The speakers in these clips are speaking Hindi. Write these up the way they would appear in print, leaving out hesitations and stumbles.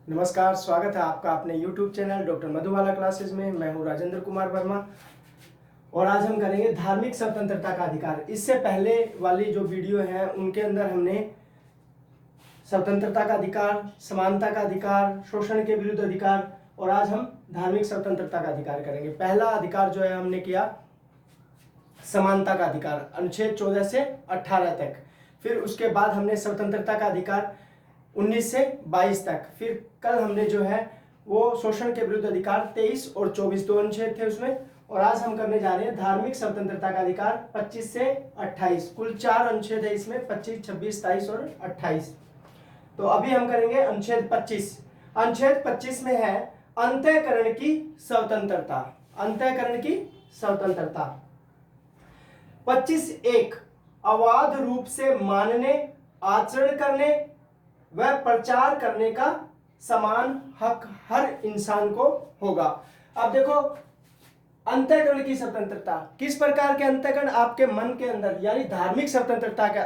नमस्कार, स्वागत है आपका अपने YouTube channel doctor Madhubala classes में। मैं हूं राजेंद्र कुमार वर्मा और आज हम करेंगे धार्मिक स्वतंत्रता का अधिकार। इससे पहले वाली जो वीडियो है उनके अंदर हमने स्वतंत्रता का अधिकार, समानता का अधिकार, शोषण के विरुद्ध अधिकार और आज हम धार्मिक स्वतंत्रता का अधिकार करेंगे। पहला अधिकार जो है हमने किया समानता का अधिकार, अनुच्छेद 14 से 18 तक। फिर उसके बाद हमने स्वतंत्रता का अधिकार 19 से 22 तक। फिर कल हमने जो है वो शोषण के विरुद्ध अधिकार 23 और 24 दो अनुच्छेद थे उसमें। और आज हम करने जा रहे हैं धार्मिक स्वतंत्रता का अधिकार 25 से 28। कुल 4 अनुच्छेद है इसमें, 25, 26, 27 और 28। तो अभी हम करेंगे अनुच्छेद 25। अनुच्छेद 25 में है अंतःकरण की स्वतंत्रता। अंतःकरण की स्वतंत्रता 25(1) अबाध रूप से मानने, आचरण करने व प्रचार करने का समान हक हर इंसान को होगा। अब देखो, अंतःकरण की स्वतंत्रता, किस प्रकार के अंतःकरण? आपके मन के अंदर, यानी धार्मिक स्वतंत्रता का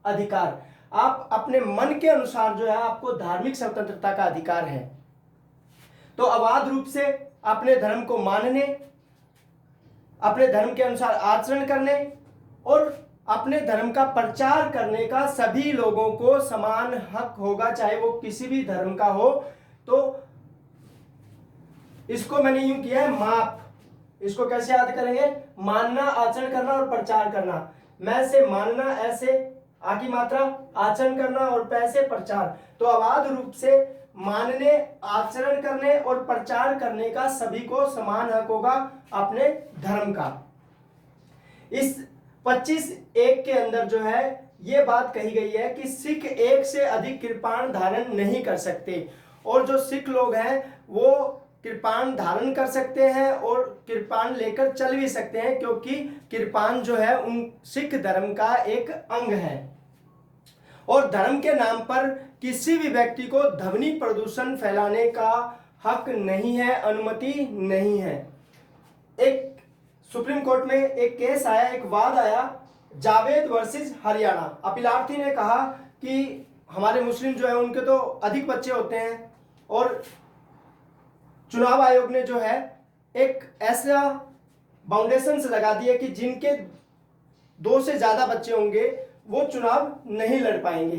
अधिकार। आप अपने मन के अनुसार जो है आपको धार्मिक स्वतंत्रता का अधिकार है। तो अबाध रूप से अपने धर्म को मानने, अपने धर्म के अनुसार आचरण करने और अपने धर्म का प्रचार करने का सभी लोगों को समान हक होगा, चाहे वो किसी भी धर्म का हो। तो इसको मैंने यूं किया है माप। इसको कैसे याद करेंगे? मानना, आचरण करना और प्रचार करना। मैं से मानना, ऐसे आ की मात्रा, आचरण करना और पैसे प्रचार। तो अबाध रूप से मानने, आचरण करने और प्रचार करने का सभी को समान हक होगा अपने धर्म का। इस 25(1) के अंदर जो है ये बात कही गई है कि सिख एक से अधिक कृपाण धारण नहीं कर सकते। और जो सिख लोग हैं वो कृपाण धारण कर सकते हैं और कृपाण लेकर चल भी सकते हैं, क्योंकि कृपाण जो है उन सिख धर्म का एक अंग है। और धर्म के नाम पर किसी भी व्यक्ति को ध्वनि प्रदूषण फैलाने का हक नहीं है, अनुमति नहीं है। एक सुप्रीम कोर्ट में एक केस आया, एक वाद आया, जावेद वर्सेस हरियाणा। अपीलार्थी ने कहा कि हमारे मुस्लिम जो है उनके तो अधिक बच्चे होते हैं और चुनाव आयोग ने जो है एक ऐसा बाउंडेशन से लगा दिया कि जिनके 2 से ज्यादा बच्चे होंगे वो चुनाव नहीं लड़ पाएंगे।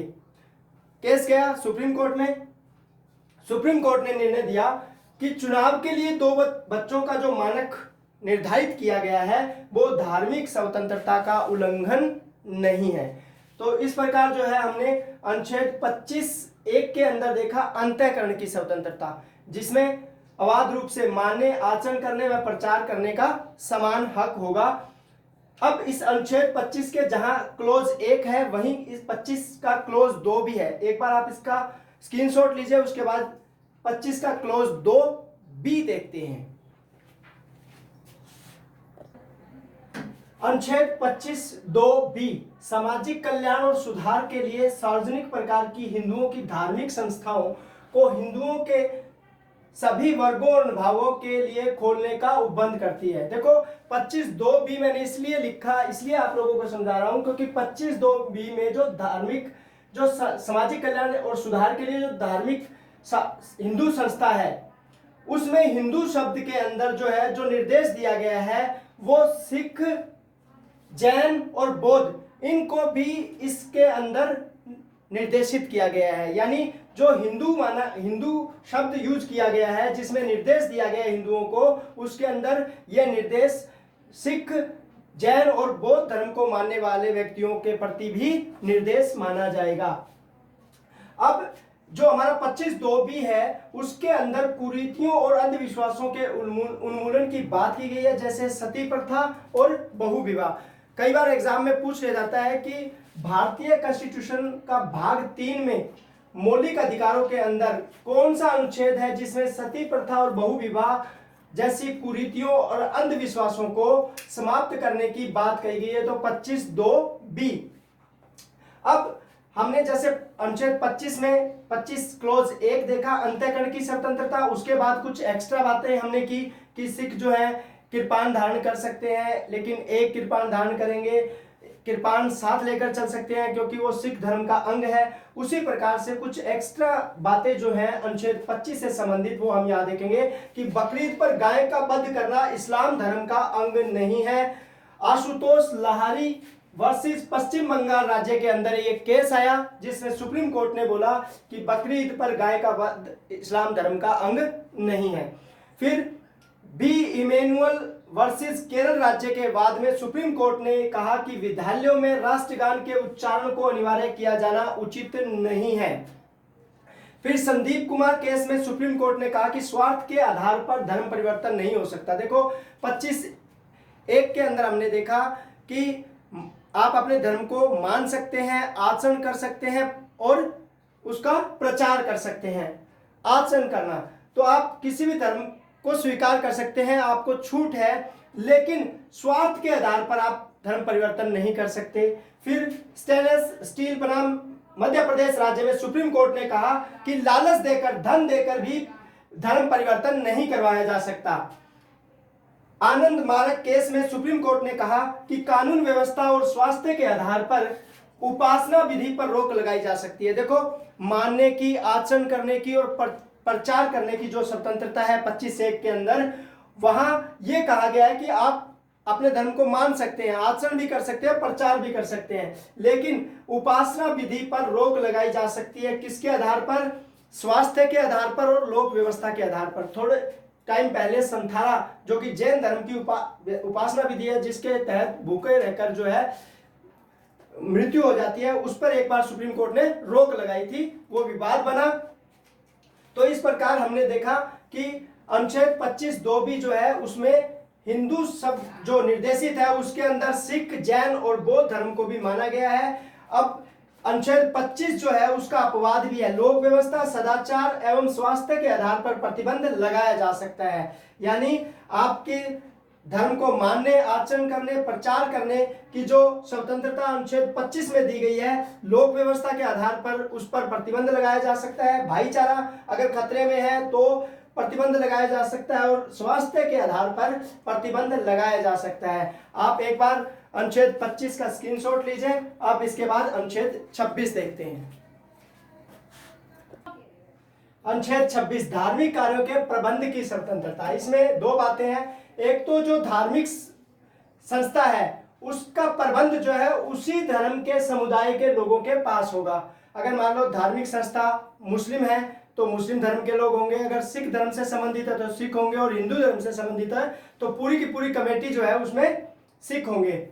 केस गया सुप्रीम कोर्ट में। सुप्रीम कोर्ट ने निर्णय दिया कि चुनाव के लिए 2 बच्चों का जो मानक निर्धारित किया गया है वो धार्मिक स्वतंत्रता का उल्लंघन नहीं है। तो इस प्रकार जो है हमने अनुच्छेद 25(1) के अंदर देखा अंतःकरण की स्वतंत्रता, जिसमें अबाध रूप से मानने, आचरण करने व प्रचार करने का समान हक होगा। अब इस अनुच्छेद 25 के जहां क्लोज 1 है वहीं इस 25 का क्लोज 2 भी है। एक बार आप इसका स्क्रीनशॉट लीजिए, उसके बाद 25 का क्लोज 2 बी देखते हैं। अनुच्छेद 25(2)(b) सामाजिक कल्याण और सुधार के लिए सार्वजनिक प्रकार की हिंदुओं की धार्मिक संस्थाओं को हिंदुओं के सभी वर्गों और भावों के लिए खोलने का उपबंध करती है। देखो 25(2)(b) मैंने इसलिए लिखा, इसलिए आप लोगों को समझा रहा हूं क्योंकि 25(2)(b) में जो धार्मिक, जो सामाजिक कल्याण और सुधार के लिए जो धार्मिक हिंदू संस्था है, उसमें हिंदू शब्द के अंदर जो है जो निर्देश दिया गया है वो सिख, जैन और बौद्ध, इनको भी इसके अंदर निर्देशित किया गया है। यानी जो हिंदू शब्द यूज किया गया है, जिसमें निर्देश दिया गया है हिंदुओं को, उसके अंदर यह निर्देश सिख, जैन और बौद्ध धर्म को मानने वाले व्यक्तियों के प्रति भी निर्देश माना जाएगा। अब जो हमारा 25(2)(b) है उसके अंदर कुरीतियों और अंधविश्वासों के उन्मूलन की बात की गई है, जैसे सती प्रथा और बहु विवाह। कई बार एग्जाम में पूछ लिया जाता है कि भारतीय कॉन्स्टिट्यूशन का भाग 3 में मौलिक अधिकारों के अंदर कौन सा अनुच्छेद है जिसमें सती प्रथा और बहु विवाह जैसी कुरीतियों और अंधविश्वासों को समाप्त करने की बात कही गई है। तो 25(2)(b। अब हमने जैसे अनुच्छेद 25 में 25 क्लोज 1 देखा अंतःकरण की स्वतंत्रता, उसके बाद कुछ एक्स्ट्रा बातें हमने की कि सिख जो है कृपाण धारण कर सकते हैं, लेकिन एक कृपाण धारण करेंगे, कृपाण साथ लेकर चल सकते हैं क्योंकि वो सिख धर्म का अंग है। उसी प्रकार से कुछ एक्स्ट्रा बातें जो हैं अनुच्छेद 25 से संबंधित वो हम यहाँ देखेंगे कि बकरीद पर गाय का वध करना इस्लाम धर्म का अंग नहीं है। आशुतोष लाहारी वर्सेस पश्चिम बंगाल राज्य के अंदर एक केस आया जिसमें सुप्रीम कोर्ट ने बोला कि बकरीद पर गाय का वध इस्लाम धर्म का अंग नहीं है। फिर बी इमैनुअल वर्सेस केरल राज्य के बाद में सुप्रीम कोर्ट ने कहा कि विद्यालयों में राष्ट्रगान के उच्चारण को अनिवार्य किया जाना उचित नहीं है। फिर संदीप कुमार केस में सुप्रीम कोर्ट ने कहा कि स्वार्थ के आधार पर धर्म परिवर्तन नहीं हो सकता। देखो 25(1) के अंदर हमने देखा कि आप अपने धर्म को मान सकते हैं, आचरण कर सकते हैं और उसका प्रचार कर सकते हैं। आचरण करना तो आप किसी भी धर्म को स्वीकार कर सकते हैं, आपको छूट है, लेकिन स्वार्थ के आधार पर आप धर्म परिवर्तन नहीं कर सकते। फिर स्टेनलेस स्टील बनाम मध्य प्रदेश राज्य में सुप्रीम कोर्ट ने कहा कि लालच देकर, धन देकर भी धर्म परिवर्तन नहीं करवाया जा सकता। आनंद मार्ग केस में सुप्रीम कोर्ट ने कहा कि कानून व्यवस्था और स्वास्थ्य के आधार पर उपासना विधि पर रोक लगाई जा सकती है। देखो मानने की, आचरण करने की और प्रचार करने की जो स्वतंत्रता है 25(1) के अंदर, वहां यह कहा गया है कि आप अपने धर्म को मान सकते हैं, आचरण भी कर सकते हैं, प्रचार भी कर सकते हैं, लेकिन उपासना विधि पर रोक लगाई जा सकती है। किसके आधार पर? स्वास्थ्य के आधार पर और लोक व्यवस्था के आधार पर। थोड़े टाइम पहले संथारा जो कि जैन धर्म की उपासना विधि है जिसके तहत भूखे रहकर जो है मृत्यु हो जाती है, उस पर एक बार सुप्रीम कोर्ट ने रोक लगाई थी, वो विवाद बना। तो इस प्रकार हमने देखा कि अनुच्छेद 25(2) भी जो है उसमें हिंदू शब्द जो निर्देशित है उसके अंदर सिख, जैन और बौद्ध धर्म को भी माना गया है। अब अनुच्छेद 25 जो है उसका अपवाद भी है, लोक व्यवस्था, सदाचार एवं स्वास्थ्य के आधार पर प्रतिबंध लगाया जा सकता है। यानी आपके धर्म को मानने, आचरण करने, प्रचार करने की जो स्वतंत्रता अनुच्छेद 25 में दी गई है, लोक व्यवस्था के आधार पर उस पर प्रतिबंध लगाया जा सकता है। भाईचारा अगर खतरे में है तो प्रतिबंध लगाया जा सकता है और स्वास्थ्य के आधार पर प्रतिबंध लगाया जा सकता है। आप एक बार अनुच्छेद 25 का स्क्रीनशॉट लीजिए। आप इसके बाद अनुच्छेद 26 देखते हैं। अनुच्छेद 26 धार्मिक कार्यों के प्रबंध की स्वतंत्रता। इसमें दो बातें हैं, एक तो जो धार्मिक संस्था है उसका प्रबंध जो है उसी धर्म के समुदाय के लोगों के पास होगा। अगर मान लो धार्मिक संस्था मुस्लिम है तो मुस्लिम धर्म के लोग होंगे, अगर सिख धर्म से संबंधित है तो सिख होंगे, और हिंदू धर्म से संबंधित है तो पूरी की पूरी कमेटी जो है उसमें सिख होंगे।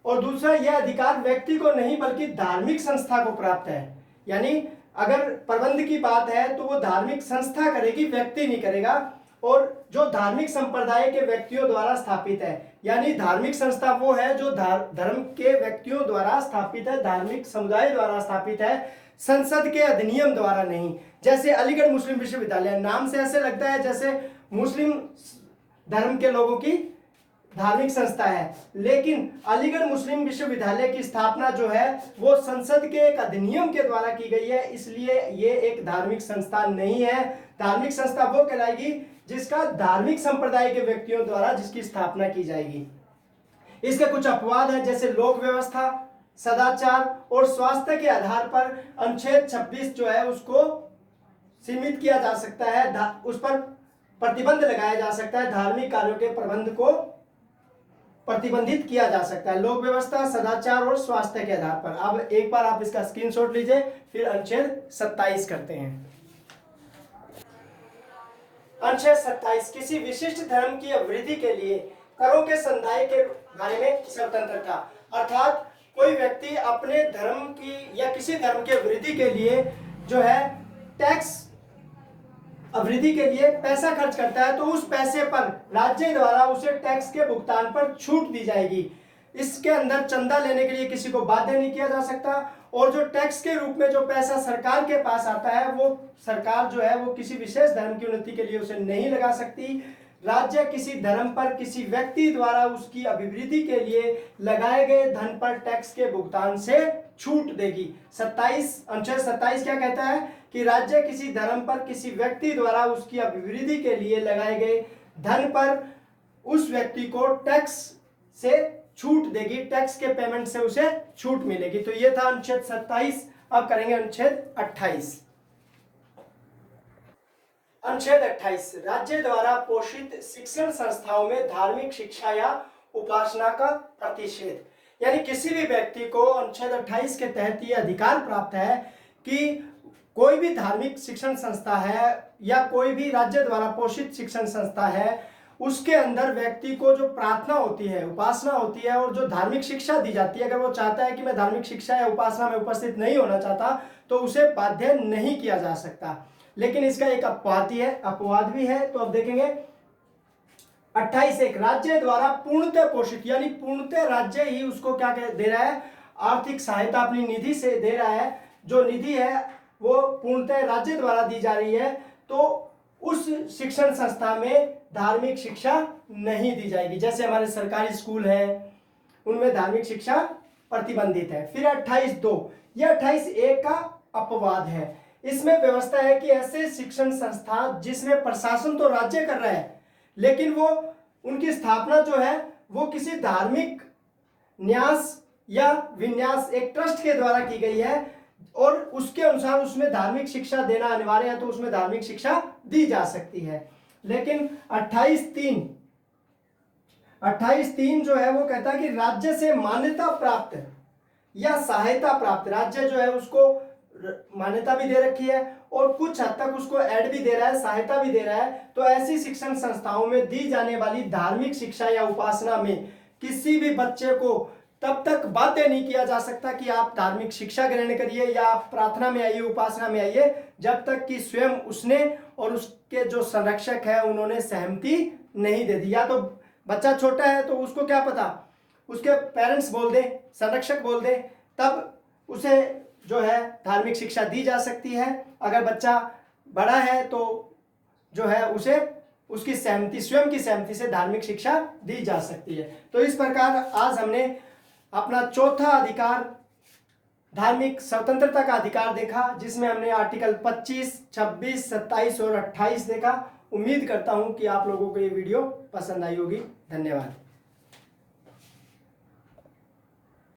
और दूसरा, यह अधिकार व्यक्ति को नहीं बल्कि धार्मिक संस्था को प्राप्त है। यानी अगर प्रबंध की बात है तो वो धार्मिक संस्था करेगी, व्यक्ति नहीं करेगा, और जो धार्मिक संप्रदाय के व्यक्तियों द्वारा स्थापित है। यानी धार्मिक संस्था वो है जो धर्म के व्यक्तियों द्वारा स्थापित है, धार्मिक समुदाय द्वारा स्थापित है, संसद के अधिनियम द्वारा नहीं। जैसे अलीगढ़ मुस्लिम विश्वविद्यालय, नाम से ऐसे लगता है जैसे मुस्लिम धर्म के लोगों की धार्मिक संस्था है, लेकिन अलीगढ़ मुस्लिम विश्वविद्यालय की स्थापना जो है वो संसद के एक अधिनियम के द्वारा की गई है, इसलिए ये एक धार्मिक संस्था नहीं है। धार्मिक संस्था वो कहलाएगी जिसका धार्मिक संप्रदाय के व्यक्तियों द्वारा जिसकी स्थापना की जाएगी। इसके कुछ अपवाद हैं, जैसे लोक व्यवस्था, सदाचार और स्वास्थ्य के आधार पर अनुच्छेद 26 जो है उसको सीमित किया जा सकता है, उस पर प्रतिबंध लगाया जा सकता है, धार्मिक कार्यों के प्रबंध को प्रतिबंधित किया जा सकता है, लोक व्यवस्था, सदाचार और स्वास्थ्य के आधार पर। अब एक बार आप इसका स्क्रीनशॉट लीजिए, फिर अनुच्छेद 27 करते हैं। अनुच्छेद 27 किसी विशिष्ट धर्म की अभिवृद्धि के लिए करों के संदाय के बारे में स्वतंत्रता। अर्थात कोई व्यक्ति अपने धर्म की या किसी धर्म की अभिवृद्धि के लिए जो है टैक्स अभिवृद्धि के लिए पैसा खर्च करता है तो उस पैसे पर राज्य द्वारा उसे टैक्स के भुगतान पर छूट दी जाएगी। इसके अंदर चंदा लेने के लिए किसी को बाध्य नहीं किया जा सकता, और जो टैक्स के रूप में जो पैसा सरकार के पास आता है वो सरकार जो है वो किसी विशेष धर्म की उन्नति के लिए उसे नहीं लगा सकती। राज्य किसी धर्म पर किसी व्यक्ति द्वारा उसकी अभिवृद्धि के लिए लगाए गए धन पर टैक्स के भुगतान से छूट देगी। 27 अनुच्छेद 27 क्या कहता है कि राज्य किसी धर्म पर किसी व्यक्ति द्वारा उसकी अभिवृद्धि के लिए लगाए गए धन पर उस व्यक्ति को टैक्स से छूट देगी, टैक्स के पेमेंट से उसे छूट मिलेगी। तो ये था अनुच्छेद 27। अब करेंगे अनुच्छेद 28। अनुच्छेद 28, राज्य द्वारा पोषित शिक्षण संस्थाओं में धार्मिक शिक्षा या उपासना का प्रतिषेध। यानी किसी भी व्यक्ति को अनुच्छेद 28 के तहत ये अधिकार प्राप्त है कि कोई भी धार्मिक शिक्षण संस्था है या कोई भी राज्य द्वारा पोषित शिक्षण संस्था है, उसके अंदर व्यक्ति को जो प्रार्थना होती है, उपासना होती है और जो धार्मिक शिक्षा दी जाती है, अगर वो चाहता है कि मैं धार्मिक शिक्षा या उपासना में उपस्थित नहीं होना चाहता तो उसे बाध्य नहीं किया जा सकता। लेकिन इसका एक अपवाद भी है। तो अब देखेंगे 28(1), राज्य द्वारा पूर्णतः पोषित, यानी पूर्णतः राज्य ही उसको क्या दे रहा है, आर्थिक सहायता अपनी निधि से दे रहा है। जो निधि है वो पूर्णतः राज्य द्वारा दी जा रही है, तो उस शिक्षण संस्था में धार्मिक शिक्षा नहीं दी जाएगी। जैसे हमारे सरकारी स्कूल है उनमें धार्मिक शिक्षा प्रतिबंधित है। फिर 28(2), यह 28(1) का अपवाद है। इसमें व्यवस्था है कि ऐसे शिक्षण संस्था जिसमें प्रशासन तो राज्य कर रहा है, लेकिन वो उनकी स्थापना जो है वो किसी धार्मिक न्यास या विन्यास, एक ट्रस्ट के द्वारा की गई है और उसके अनुसार उसमें धार्मिक शिक्षा देना अनिवार्य है, तो उसमें धार्मिक शिक्षा दी जा सकती है। लेकिन 28(3) जो है वो कहता है कि राज्य से मान्यता प्राप्त या सहायता प्राप्त, राज्य जो है उसको मान्यता भी दे रखी है और कुछ हद तक उसको ऐड भी दे रहा है, सहायता भी दे रहा है, तो ऐसी शिक्षण संस्थाओं में दी जाने वाली धार्मिक शिक्षा या उपासना में किसी भी बच्चे को तब तक बाध्य नहीं किया जा सकता कि आप धार्मिक शिक्षा ग्रहण करिए या आप प्रार्थना में आइए, उपासना में आइए, जब तक कि स्वयं उसने और उसके जो संरक्षक है उन्होंने सहमति नहीं दे दी। या तो बच्चा छोटा है तो उसको क्या पता, उसके पेरेंट्स बोल दें, संरक्षक बोल दें, तब उसे जो है धार्मिक शिक्षा दी जा सकती है। अगर बच्चा बड़ा है तो जो है उसे उसकी सहमति, स्वयं की सहमति से धार्मिक शिक्षा दी जा सकती है। तो इस प्रकार आज हमने अपना चौथा अधिकार, धार्मिक स्वतंत्रता का अधिकार देखा, जिसमें हमने आर्टिकल 25, 26, 27 और 28 देखा। उम्मीद करता हूं कि आप लोगों को ये वीडियो पसंद आई होगी। धन्यवाद।